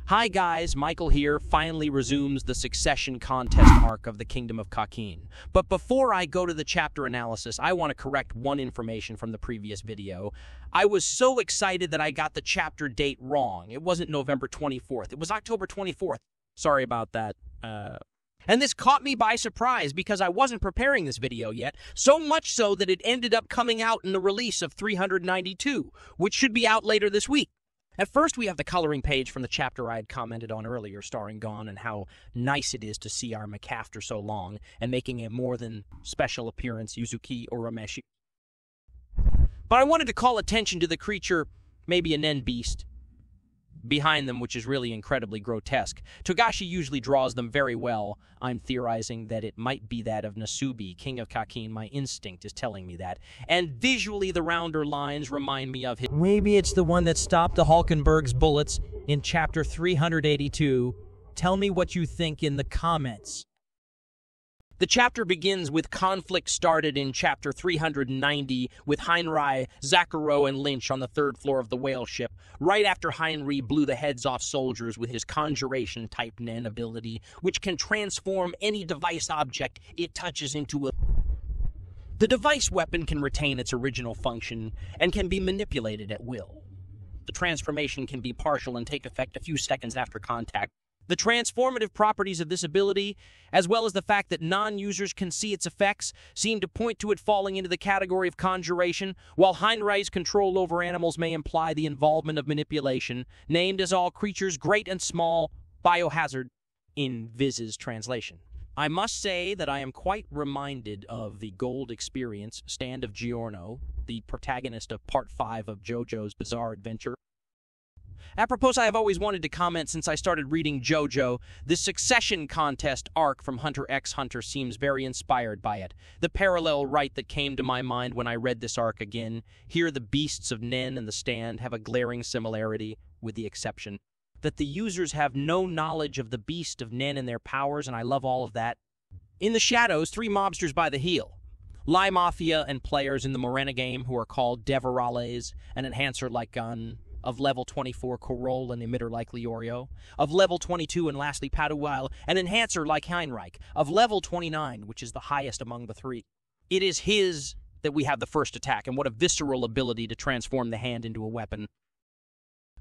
Hi guys, Michael here finally resumes the succession contest arc of the Kingdom of Kakin. But before I go to the chapter analysis, I want to correct one information from the previous video. I was so excited that I got the chapter date wrong. It wasn't November 24th, it was October 24th. Sorry about that. And this caught me by surprise because I wasn't preparing this video yet, so much so that it ended up coming out in the release of 392, which should be out later this week. At first, we have the coloring page from the chapter I had commented on earlier, starring Gon, and how nice it is to see our MAFIA after so long, and making a more than special appearance, Yuzuki or Rameshi. But I wanted to call attention to the creature, maybe a Nen beast, behind them, which is really incredibly grotesque. Togashi usually draws them very well. I'm theorizing that it might be that of Nasubi, King of Kakin. My instinct is telling me that. And visually, the rounder lines remind me of his... Maybe it's the one that stopped the Hulkenberg's bullets in chapter 382. Tell me what you think in the comments. The chapter begins with conflict started in chapter 390 with Heinrei, Zakuro, and Lynch on the third floor of the whale ship, right after Heinrei blew the heads off soldiers with his conjuration-type Nen ability, which can transform any device object it touches into a... The device weapon can retain its original function and can be manipulated at will. The transformation can be partial and take effect a few seconds after contact. The transformative properties of this ability, as well as the fact that non-users can see its effects, seem to point to it falling into the category of conjuration, while Heinrei's control over animals may imply the involvement of manipulation, named as all creatures great and small, biohazard, in Viz's translation. I must say that I am quite reminded of the Gold Experience, Stand of Giorno, the protagonist of Part 5 of JoJo's Bizarre Adventure. Apropos, I have always wanted to comment since I started reading JoJo, the succession contest arc from Hunter x Hunter seems very inspired by it. The parallel right that came to my mind when I read this arc again, here the beasts of Nen and the Stand have a glaring similarity, with the exception that the users have no knowledge of the beast of Nen and their powers, and I love all of that. In the shadows, three mobsters by the heel. Lie Mafia and players in the Morena game who are called Deverales, an enhancer like Gun, of level 24 Corol, an emitter like Leorio, of level 22 and lastly Paduile, an enhancer like Heinreich, of level 29, which is the highest among the three. It is his that we have the first attack, and what a visceral ability to transform the hand into a weapon.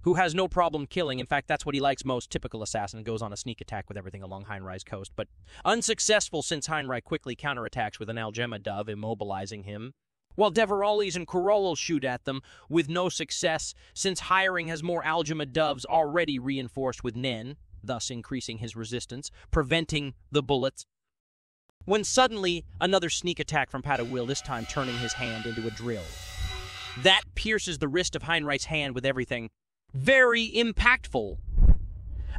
Who has no problem killing, in fact that's what he likes most, typical assassin, goes on a sneak attack with everything along Heinreich's coast, but unsuccessful since Heinreich quickly counterattacks with an Algema Dove, immobilizing him. While Deverales and Corollo shoot at them, with no success, since Hiring has more Algema Doves already reinforced with Nen, thus increasing his resistance, preventing the bullets. When suddenly, another sneak attack from Paduile, this time turning his hand into a drill. That pierces the wrist of Heinreich's hand with everything. Very impactful.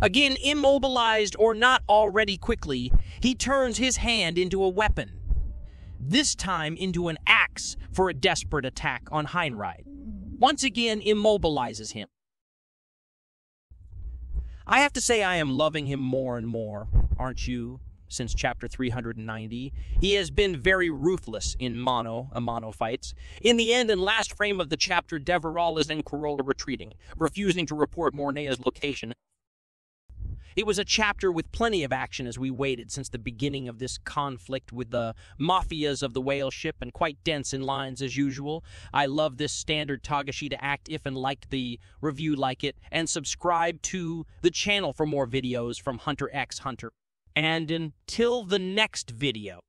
Again, immobilized or not already quickly, he turns his hand into a weapon. This time into an axe for a desperate attack on Heinrei. Once again, immobilizes him. I have to say I am loving him more and more, aren't you? Since chapter 390, he has been very ruthless in mono fights. In the end and last frame of the chapter, Deverales and Corolla retreating, refusing to report Mornea's location. It was a chapter with plenty of action as we waited since the beginning of this conflict with the mafias of the whale ship, and quite dense in lines as usual. I love this standard Togashi to act if and liked the review like it, and subscribe to the channel for more videos from Hunter x Hunter. And until the next video.